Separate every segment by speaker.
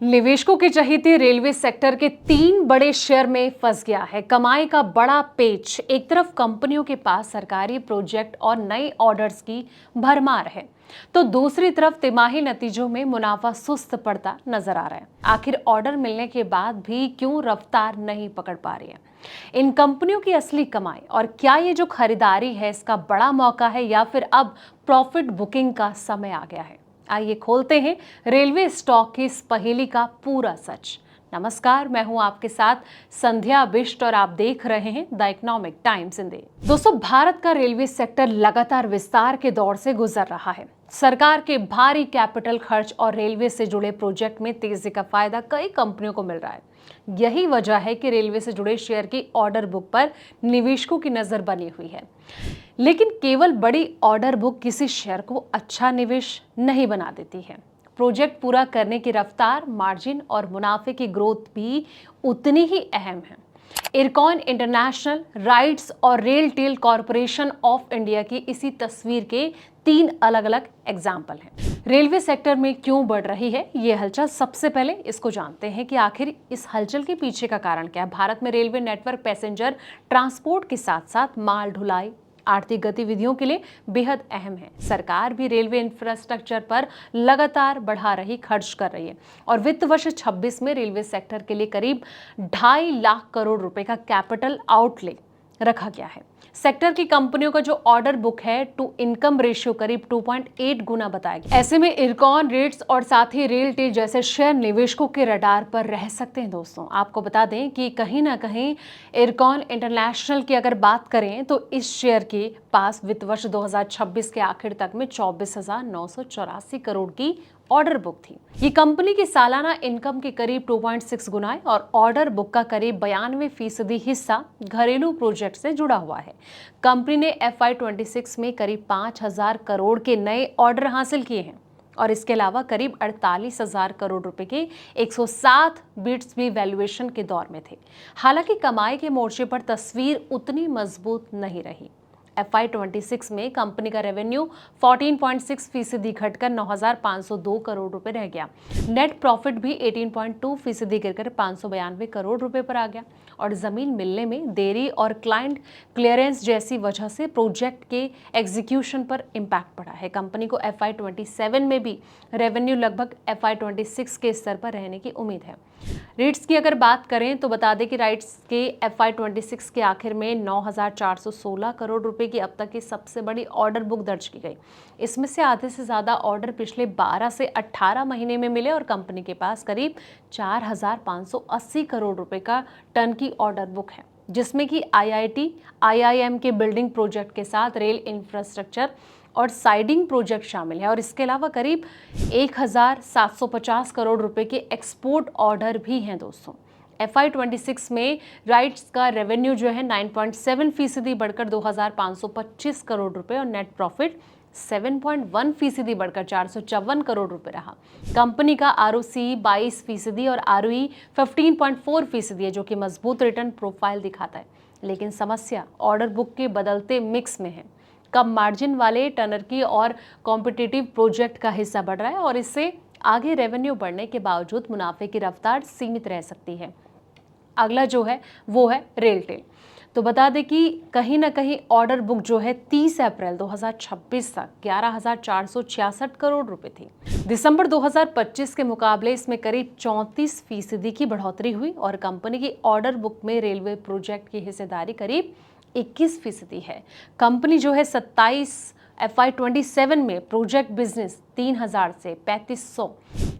Speaker 1: निवेशकों की चहेती railway sector के 3 बड़े शेयर में फंस गया है। कमाई का बड़ा पेच, एक तरफ कंपनियों के पास सरकारी प्रोजेक्ट और नए ऑर्डर्स की भरमार है, तो दूसरी तरफ तिमाही नतीजों में मुनाफा सुस्त पड़ता नजर आ रहा है। आखिर ऑर्डर मिलने के बाद भी क्यों रफ्तार नहीं पकड़ पा रही है इन कंपनियों की असली कमाई, और क्या ये जो खरीदारी है इसका बड़ा मौका है या फिर अब प्रॉफिट बुकिंग का समय आ गया है? आइए खोलते हैं रेलवे स्टॉक की इस पहेली का पूरा सच। नमस्कार, मैं हूं आपके साथ संध्या बिष्ट और आप देख रहे हैं द इकोनॉमिक टाइम्स हिंदी। दोस्तों, भारत का रेलवे सेक्टर लगातार विस्तार के दौर से गुजर रहा है। सरकार के भारी कैपिटल खर्च और रेलवे से जुड़े प्रोजेक्ट में तेजी का फायदा कई कंपनियों को मिल रहा है। यही वजह है कि रेलवे से जुड़े शेयर की ऑर्डर बुक पर निवेशकों की नजर बनी हुई है। लेकिन केवल बड़ी ऑर्डर बुक किसी शेयर को अच्छा निवेश नहीं बना देती है। प्रोजेक्ट पूरा करने की रफ्तार, मार्जिन और मुनाफे की ग्रोथ भी उतनी ही अहम है। इरकॉन इंटरनेशनल, राइट्स और RailTel Corporation of India की इसी तस्वीर के 3 अलग-अलग एग्जाम्पल हैं। रेलवे सेक्टर में क्यों बढ़ रही है ये हलचल? सबसे पहले इसको जानते हैं कि आखिर इस हलचल के पीछे का कारण क्या है। भारत में रेलवे नेटवर्क पैसेंजर ट्रांसपोर्ट के साथ साथ माल ढुलाई, आर्थिक गतिविधियों के लिए बेहद अहम है। सरकार भी रेलवे इंफ्रास्ट्रक्चर पर लगातार बढ़ा रही खर्च कर रही है और वित्त वर्ष 26 में रेलवे सेक्टर के लिए करीब 2.5 लाख करोड़ रुपए का कैपिटल आउटले रखा गया है। सेक्टर की कंपनियों का जो ऑर्डर बुक है टू इनकम रेशियो करीब 2.8 गुना बताया गया। ऐसे में इरकॉन, रेट्स और साथ ही रेल टेल जैसे शेयर निवेशकों के रडार पर रह सकते हैं। दोस्तों, आपको बता दें कि कहीं ना कहीं इरकॉन इंटरनेशनल की अगर बात करें तो इस शेयर के पास वित्त वर्ष 2026 के आखिर तक में 24,984 करोड़ की ऑर्डर बुक थी। ये कंपनी की सालाना इनकम के करीब 2.6 गुना है और ऑर्डर बुक का करीब 92% हिस्सा घरेलू प्रोजेक्ट से जुड़ा हुआ है। कंपनी ने FY26 में करीब 5,000 करोड़ के नए ऑर्डर हासिल किए हैं और इसके अलावा करीब 48,000 करोड़ रुपए के 107 बिड्स भी वैल्यूएशन के दौर में थे। हालांकि कमाई के मोर्चे पर तस्वीर उतनी मजबूत नहीं रही। FY26 में कंपनी का रेवेन्यू 14.6% घटकर 9,502 करोड़ रुपए रह गया। नेट प्रॉफिट भी 18.2% गिरकर 592 करोड़ रुपए पर आ गया और जमीन मिलने में देरी और क्लाइंट क्लियरेंस जैसी वजह से प्रोजेक्ट के एग्जीक्यूशन पर इम्पैक्ट पड़ा है। कंपनी को FY27 में भी रेवेन्यू लगभग FY26 के स्तर पर रहने की उम्मीद है। रेट्स की अगर बात करें तो बता दें कि राइट्स के FY26 के आखिर में 9,416 करोड़ रुपए की अब तक की सबसे बड़ी ऑर्डर बुक दर्ज की गई। इसमें से आधे से ज्यादा ऑर्डर पिछले 12 से 18 महीने में मिले और कंपनी के पास करीब 4,580 करोड़ रुपए का टन की ऑर्डर बुक है, जिसमें कि IIT, IIM के बिल्डिंग प्रोजेक्ट के साथ रेल इंफ्रास्ट्रक्चर और साइडिंग प्रोजेक्ट शामिल है और इसके अलावा करीब 1,750 करोड़ रुपए के एक्सपोर्ट ऑर्डर भी हैं। दोस्तों, FY26 में राइट्स का रेवेन्यू जो है 9.7% बढ़कर 2,525 करोड़ रुपए और नेट प्रॉफिट 7.1% बढ़कर 454 करोड़ रुपए रहा। कंपनी का ROCE 22% और ROE 15.4% है, जो कि मजबूत रिटर्न प्रोफाइल दिखाता है। लेकिन समस्या ऑर्डर बुक के बदलते मिक्स में है। कम मार्जिन वाले टनर की और कॉम्पिटिटिव प्रोजेक्ट का हिस्सा बढ़ रहा है और इससे आगे रेवेन्यू बढ़ने के बावजूद मुनाफे की रफ्तार सीमित रह सकती है। अगला जो है वो है रेल टेल। तो बता दें कि कहीं ना कहीं ऑर्डर बुक जो है 30 अप्रैल 2026 तक 11,466 करोड़ रुपए थी। दिसंबर 2025 के मुकाबले इसमें करीब 34% की बढ़ोतरी हुई और कंपनी की ऑर्डर बुक में रेलवे प्रोजेक्ट की हिस्सेदारी करीब 21% है। कंपनी जो है 27 FY27 में प्रोजेक्ट बिजनेस 3,000 से 3,500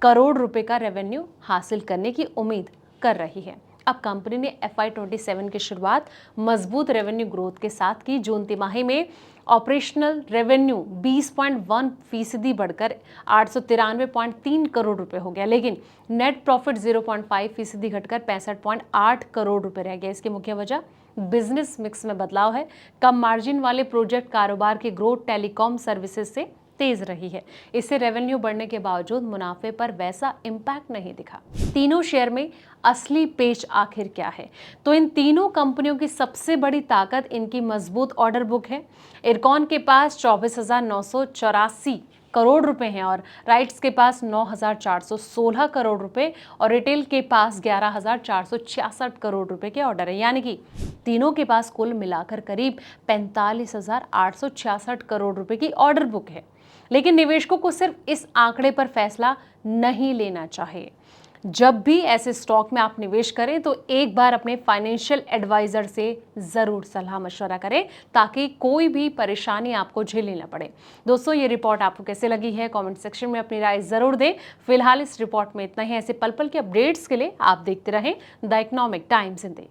Speaker 1: करोड़ रुपए का रेवेन्यू हासिल करने की उम्मीद कर रही है। अब कंपनी ने FY27 की शुरुआत मजबूत रेवेन्यू ग्रोथ के साथ की। जून तिमाही में ऑपरेशनल रेवेन्यू 20.1% बढ़कर 893.3 करोड़ रुपए हो गया, लेकिन नेट प्रॉफिट 0.5% घटकर 65.8 करोड़ रुपए रह गया। इसकी मुख्य वजह बिजनेस मिक्स में बदलाव है। कम मार्जिन वाले प्रोजेक्ट कारोबार की ग्रोथ टेलीकॉम सर्विसेज से तेज रही है। इससे रेवेन्यू बढ़ने के बावजूद मुनाफे पर वैसा इम्पैक्ट नहीं दिखा। तीनों शेयर में असली पेच आखिर क्या है? तो इन तीनों कंपनियों की सबसे बड़ी ताकत इनकी मजबूत ऑर्डर बुक है। इरकॉन के पास 24,984 करोड़ रुपए हैं और राइट्स के पास 9,416 करोड़ रुपए और रिटेल के पास 11,466 करोड़ रुपए के ऑर्डर है। यानी कि तीनों के पास कुल मिलाकर करीब 45,866 करोड़ रुपए की ऑर्डर बुक है। लेकिन निवेशकों को सिर्फ इस आंकड़े पर फैसला नहीं लेना चाहिए। जब भी ऐसे स्टॉक में आप निवेश करें तो एक बार अपने फाइनेंशियल एडवाइजर से जरूर सलाह मशवरा करें ताकि कोई भी परेशानी आपको झेलनी न पड़े। दोस्तों, ये रिपोर्ट आपको कैसे लगी है कमेंट सेक्शन में अपनी राय जरूर दें। फिलहाल इस रिपोर्ट में इतना ही। ऐसे पल पल के अपडेट्स के लिए आप देखते रहें द इकोनॉमिक टाइम्स हिंदी।